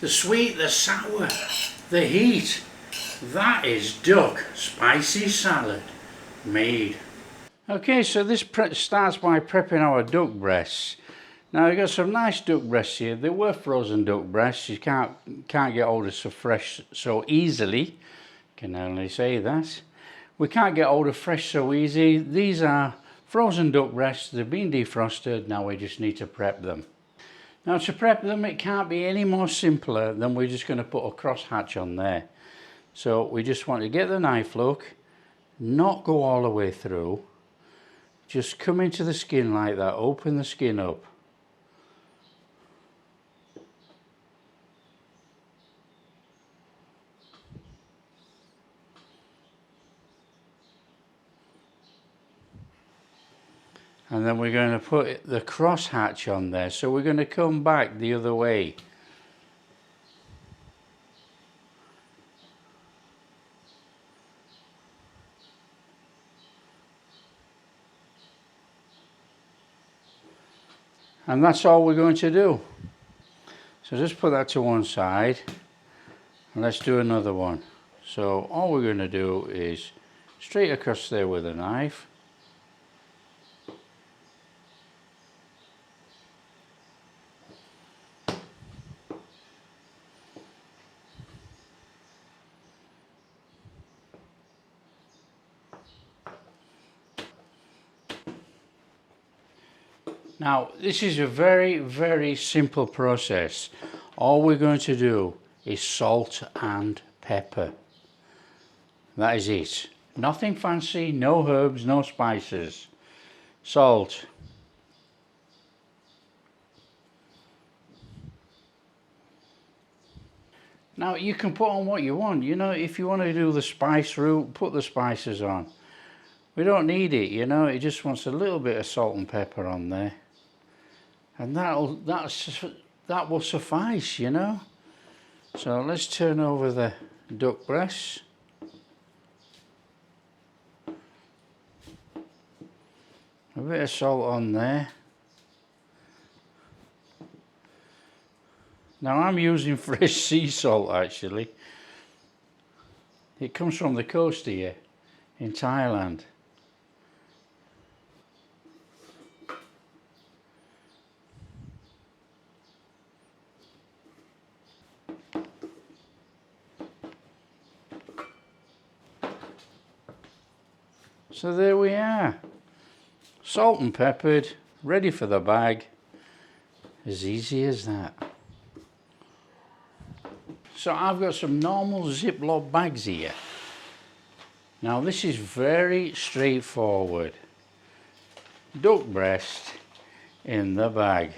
The sweet, the sour, the heat. That is duck spicy salad made. Okay, so this starts by prepping our duck breasts. Now we've got some nice duck breasts here. They were frozen duck breasts. You can't get hold of so fresh so easily. Can only say that. We can't get hold of fresh so easy. These are frozen duck breasts. They've been defrosted. Now we just need to prep them. Now to prep them, it can't be any more simpler than we're just going to put a crosshatch on there. So we just want to get the knife look, not go all the way through, just come into the skin like that, open the skin up. And then we're going to put the crosshatch on there, so we're going to come back the other way. And that's all we're going to do. So just put that to one side and let's do another one. So all we're going to do is straight across there with a knife. Now this is a very, very simple process. All we're going to do is salt and pepper. That is it. Nothing fancy, no herbs, no spices. Salt. Now you can put on what you want. You know, if you want to do the spice route, put the spices on. We don't need it, you know, it just wants a little bit of salt and pepper on there. And that will suffice, you know. So let's turn over the duck breasts. A bit of salt on there. Now I'm using fresh sea salt actually. It comes from the coast here in Thailand. So there we are, salt and peppered, ready for the bag, as easy as that. So I've got some normal Ziploc bags here. Now this is very straightforward. Duck breast in the bag.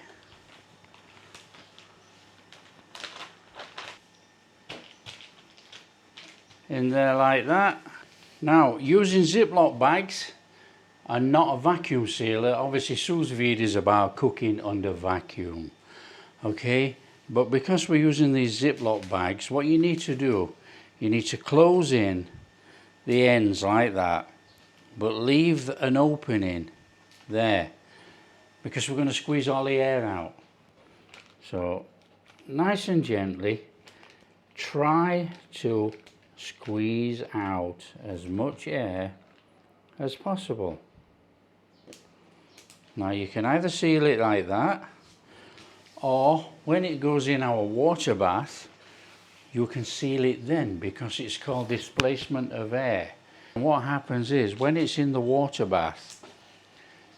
In there like that. Now, using Ziploc bags and not a vacuum sealer, obviously Sous Vide is about cooking under vacuum, okay? But because we're using these Ziploc bags, what you need to do, you need to close in the ends like that, but leave an opening there, because we're going to squeeze all the air out. So, nice and gently, try to squeeze out as much air as possible. Now you can either seal it like that, or when it goes in our water bath, you can seal it then, because it's called displacement of air. And what happens is, when it's in the water bath,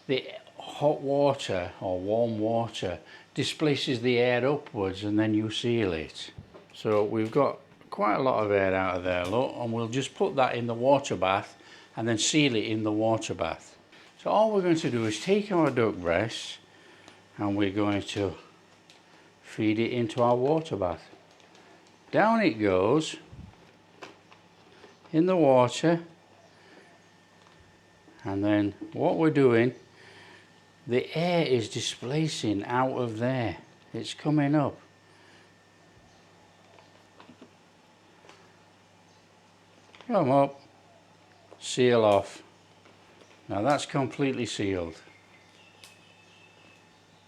the hot water or warm water displaces the air upwards and then you seal it. So we've got quite a lot of air out of there, look, and we'll just put that in the water bath and then seal it in the water bath. So all we're going to do is take our duck breast and we're going to feed it into our water bath. Down it goes in the water, and then what we're doing, the air is displacing out of there, it's coming up. Come up, seal off. Now that's completely sealed.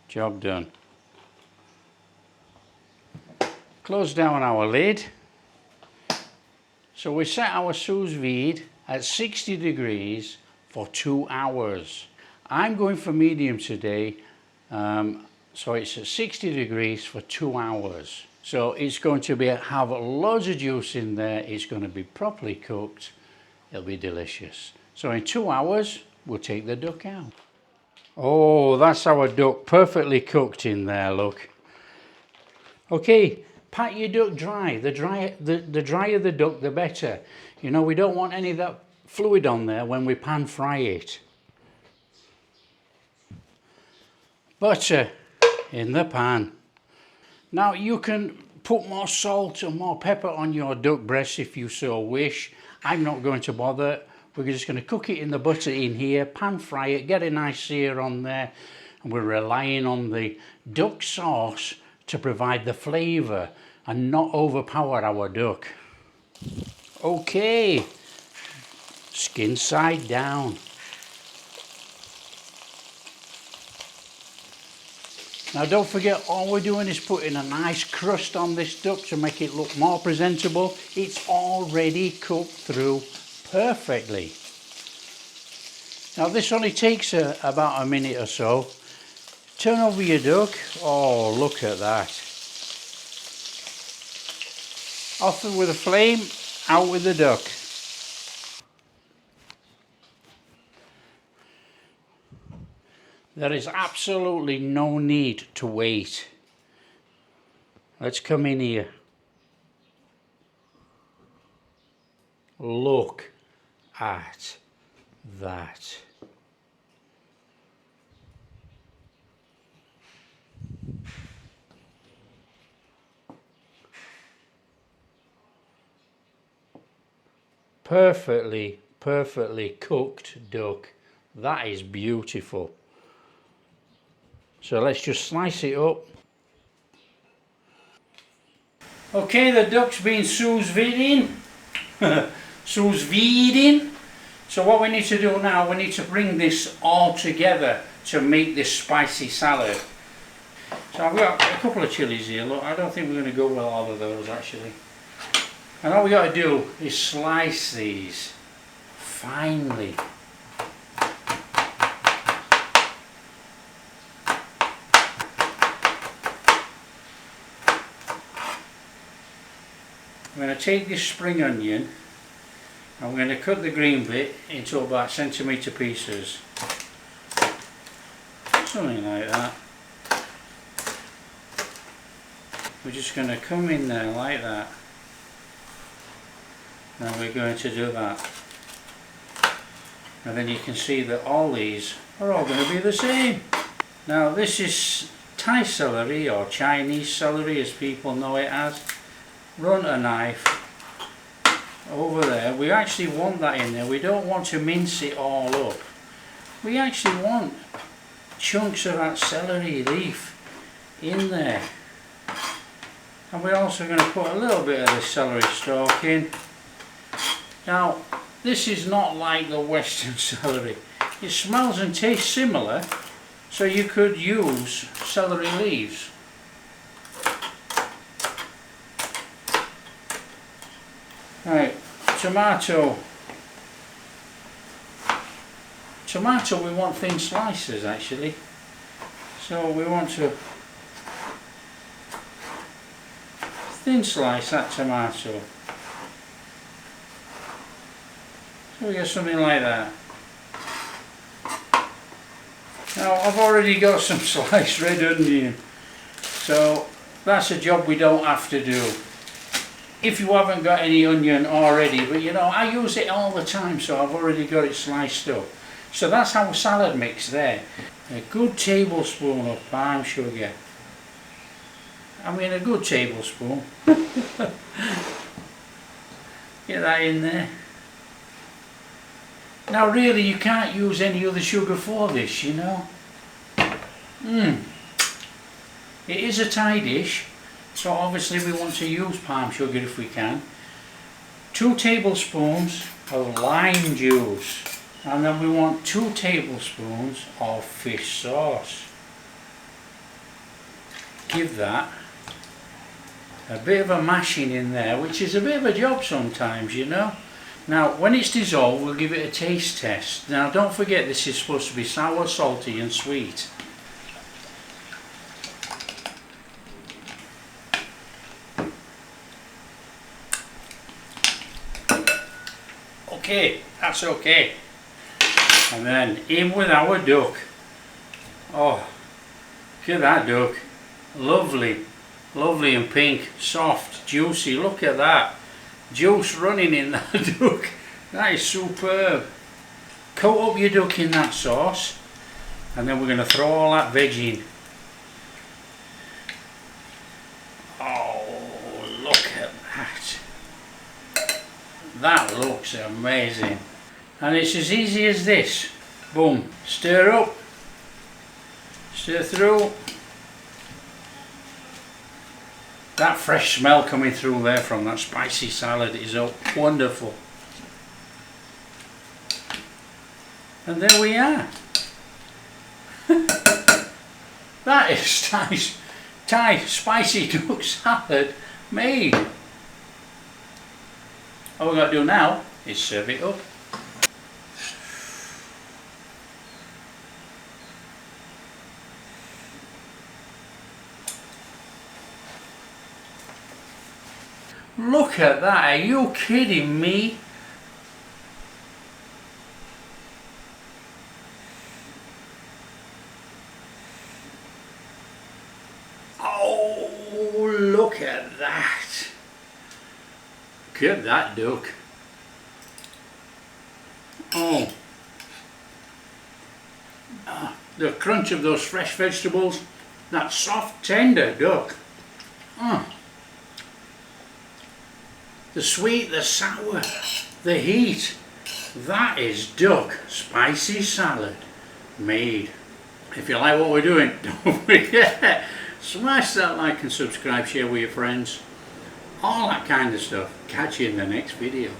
Job done. Close down our lid. So we set our sous vide at 60 degrees for 2 hours. I'm going for medium today, so it's at 60 degrees for 2 hours. So it's going to have loads of juice in there, it's going to be properly cooked, it'll be delicious. So in 2 hours, we'll take the duck out. Oh, that's our duck, perfectly cooked in there, look. Okay, pat your duck dry. The drier the duck, the better. You know, we don't want any of that fluid on there when we pan fry it. Butter in the pan. Now you can put more salt and more pepper on your duck breast if you so wish. I'm not going to bother. We're just going to cook it in the butter in here, pan fry it, get a nice sear on there, and we're relying on the duck sauce to provide the flavour and not overpower our duck. Okay, skin side down. Now don't forget, all we're doing is putting a nice crust on this duck to make it look more presentable. It's already cooked through perfectly. Now this only takes about a minute or so. Turn over your duck. Oh, look at that. Off with the flame, out with the duck. There is absolutely no need to wait. Let's come in here. Look at that. Perfectly cooked duck. That is beautiful. So let's just slice it up. Okay, the duck's been sous vide. Sous vide. So what we need to do now, we need to bring this all together to make this spicy salad. So I've got a couple of chilies here. Look, I don't think we're going to go with all of those actually. And all we got to do is slice these finely. I'm going to take this spring onion and we're going to cut the green bit into about centimetre pieces. Something like that. We're just going to come in there like that. Now we're going to do that. And then you can see that all these are all going to be the same. Now this is Thai celery or Chinese celery as people know it as. Run a knife over there. We actually want that in there. We don't want to mince it all up. We actually want chunks of that celery leaf in there. And we're also going to put a little bit of the celery stalk in. Now this is not like the Western celery. It smells and tastes similar, so you could use celery leaves. Right, tomato. Tomato we want thin slices actually. So we want to thin slice that tomato. So we get something like that. Now I've already got some sliced red onion. So that's a job we don't have to do. If you haven't got any onion already, but you know, I use it all the time, so I've already got it sliced up. So that's our salad mix there. A good tablespoon of palm sugar. I mean a good tablespoon. Get that in there. Now really you can't use any other sugar for this, you know. It is a Thai dish. So obviously we want to use palm sugar if we can. 2 tablespoons of lime juice. And then we want 2 tablespoons of fish sauce. Give that a bit of a mashing in there, which is a bit of a job sometimes, you know. Now when it's dissolved, we'll give it a taste test. Now don't forget, this is supposed to be sour, salty and sweet. Okay, that's okay. And then in with our duck. Oh, look at that duck. Lovely, lovely and pink, soft, juicy. Look at that. Juice running in that duck. That is superb. Coat up your duck in that sauce. And then we're going to throw all that veg in. Oh, look at that. That looks amazing. And it's as easy as this. Boom. Stir up. Stir through. That fresh smell coming through there from that spicy salad is wonderful. And there we are. That is Thai spicy duck salad made. All we've got to do now is serve it up. Look at that, are you kidding me? Oh, look at that. Look at that duck. Oh. The crunch of those fresh vegetables, that soft, tender duck. The sweet, the sour, the heat. That is duck spicy salad made. If you like what we're doing, don't forget, smash that like and subscribe, share with your friends, all that kind of stuff. Catch you in the next video.